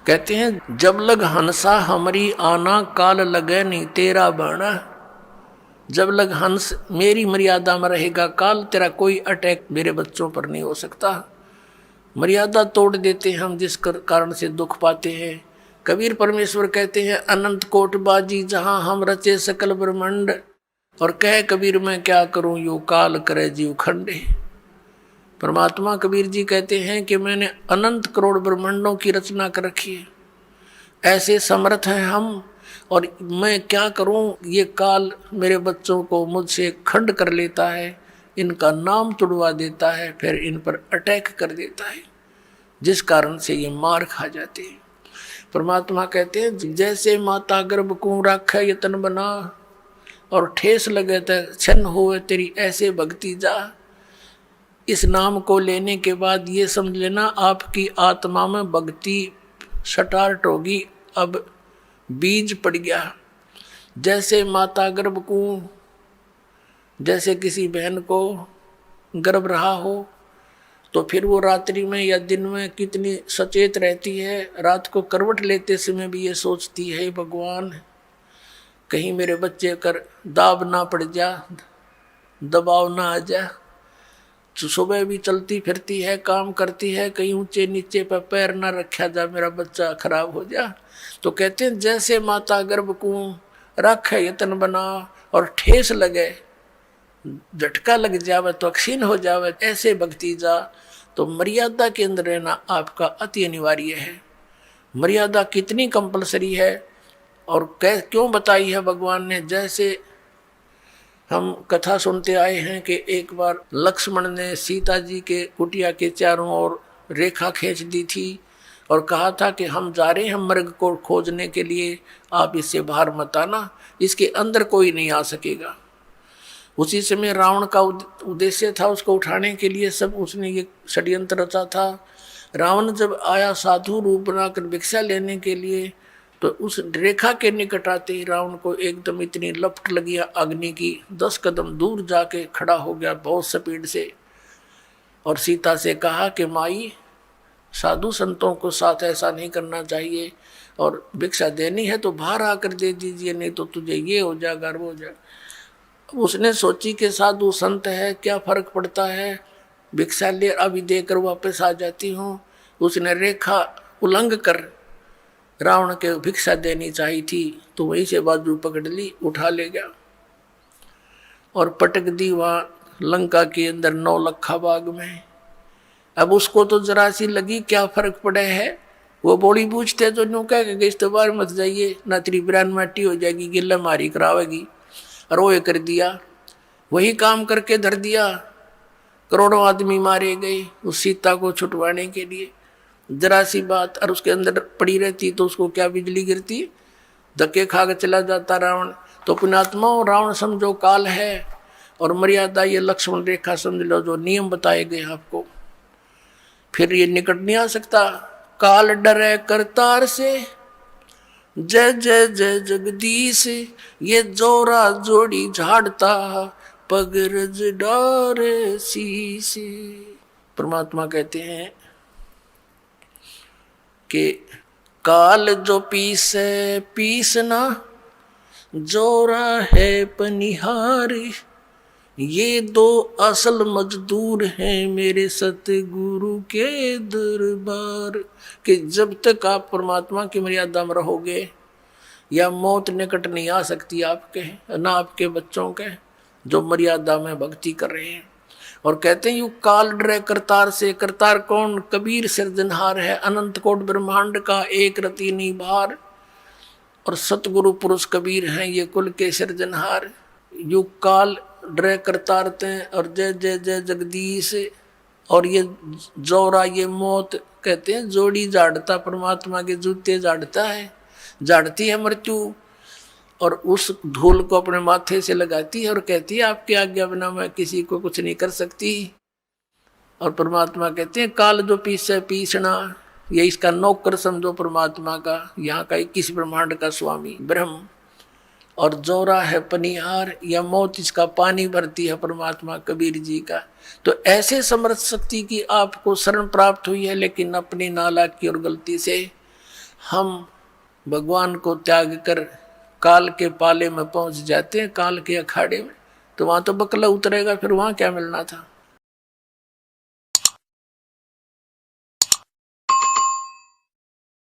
कहते हैं जब लग हंसा हमारी आना काल लगे नहीं तेरा बाणा। जब लग हंस मेरी मर्यादा में रहेगा काल तेरा कोई अटैक मेरे बच्चों पर नहीं हो सकता। मर्यादा तोड़ देते हैं हम जिस कारण से दुख पाते हैं। कबीर परमेश्वर कहते हैं अनंत कोट बाजी जहां हम रचे सकल ब्रह्मांड। और कह कबीर मैं क्या करूं यू काल करे जीव खंडे। परमात्मा कबीर जी कहते हैं कि मैंने अनंत करोड़ ब्रह्मांडों की रचना कर रखी है, ऐसे समर्थ हैं हम, और मैं क्या करूं ये काल मेरे बच्चों को मुझसे खंड कर लेता है, इनका नाम तुड़वा देता है, फिर इन पर अटैक कर देता है जिस कारण से ये मार खा जाते हैं। परमात्मा कहते हैं जैसे माता गर्भ को राखे यतन बना और ठेस लगे तो छन हुए तेरी ऐसे भक्ति जा। इस नाम को लेने के बाद ये समझ लेना आपकी आत्मा में भक्ति स्टार्ट होगी, अब बीज पड़ गया। जैसे माता गर्भ को, जैसे किसी बहन को गर्भ रहा हो तो फिर वो रात्रि में या दिन में कितनी सचेत रहती है। रात को करवट लेते समय भी ये सोचती है भगवान कहीं मेरे बच्चे कर दाब ना पड़ जा, दबाव ना आ जा। सुबह भी चलती फिरती है, काम करती है, कहीं ऊंचे नीचे पर पैर ना रखा जा, मेरा बच्चा खराब हो जा। तो कहते हैं जैसे माता गर्भ को रख यतन बना और ठेस लगे, झटका लग जावे तो अक्षीण हो जावे, ऐसे भक्ति जा। तो मर्यादा के अंदर रहना आपका अति अनिवार्य है। मर्यादा कितनी कंपलसरी है और क्यों बताई है भगवान ने। जैसे हम कथा सुनते आए हैं कि एक बार लक्ष्मण ने सीता जी के कुटिया के चारों ओर रेखा खींच दी थी और कहा था कि हम जा रहे हैं मृग को खोजने के लिए, आप इससे बाहर मत आना, इसके अंदर कोई नहीं आ सकेगा। उसी समय रावण का उद्देश्य था उसको उठाने के लिए, सब उसने ये षड्यंत्र रचा था। रावण जब आया साधु रूप बनाकर भिक्षा लेने के लिए तो उस रेखा के निकट आते ही रावण को एकदम इतनी लपट लगी अग्नि की, 10 कदम दूर जाके खड़ा हो गया बहुत स्पीड से, और सीता से कहा कि माई साधु संतों को साथ ऐसा नहीं करना चाहिए, और भिक्षा देनी है तो बाहर आकर दे दीजिए, नहीं तो तुझे ये हो जाएगा वो हो जाएगा। उसने सोची कि साधु संत है क्या फर्क पड़ता है, भिक्षा ले अभी देकर वापस आ जाती हूँ। उसने रेखा उल्लंघ कर रावण के भिक्षा देनी चाहिए थी, तो वहीं से बाजू पकड़ ली, उठा ले गया और पटक दी वहां लंका के अंदर 9 लखा बाग में। अब उसको तो जरा सी लगी क्या फर्क पड़े है, वो बोली पूछते तो न्यू कह इस तो बार मत जाइए ना, तेरी बिरान माटी हो जाएगी, गिल्ला मारी करावेगी, और वो कर दिया, वही काम करके धर दिया। करोड़ों आदमी मारे गए उस सीता को छुटवाने के लिए, जरा सी बात और उसके अंदर पड़ी रहती तो उसको क्या बिजली गिरती, धक्के खा कर चला जाता रावण। तो पुण्यात्मा रावण समझो काल है, और मर्यादा ये लक्ष्मण रेखा समझ लो जो नियम बताए गए आपको, फिर ये निकट नहीं आ सकता। काल डरे करतार से जय जय जय जगदीश, ये जोरा जोड़ी झाड़ता पगरज डारे शीश। परमात्मा कहते हैं कि काल जो पीसे पीसना, जोरा है पनिहार, ये 2 असल मजदूर हैं मेरे सतगुरु के दरबार। कि जब तक आप परमात्मा की मर्यादा में रहोगे या मौत निकट नहीं आ सकती आपके, ना आपके बच्चों के जो मर्यादा में भक्ति कर रहे हैं। और कहते हैं यू काल डरे करतार से, करतार कौन, कबीर सिरजनहार है, अनंत कोट ब्रह्मांड का एक रति निभार, और सतगुरु पुरुष कबीर हैं ये कुल के सिरजनहार। यू काल डरे करतार ते और जय जय जय जगदीश, और ये जोरा ये मौत कहते हैं जोड़ी झाड़ता, परमात्मा के जूते झाड़ता है, झाड़ती है मृत्यु, और उस धूल को अपने माथे से लगाती है और कहती है आपकी आज्ञा बिना मैं किसी को कुछ नहीं कर सकती। और परमात्मा कहते हैं काल जो पीसे पीसना, ये इसका नौकर समझो परमात्मा का, यहाँ का 21 ब्रह्मांड का स्वामी ब्रह्म, और जोरा है पनिहार या मौत इसका पानी भरती है परमात्मा कबीर जी का। तो ऐसे समर्थ शक्ति की आपको शरण प्राप्त हुई है, लेकिन अपनी नालायकी और गलती से हम भगवान को त्याग कर काल के पाले में पहुंच जाते हैं, काल के अखाड़े में, तो वहां तो बकला उतरेगा, फिर वहां क्या मिलना था।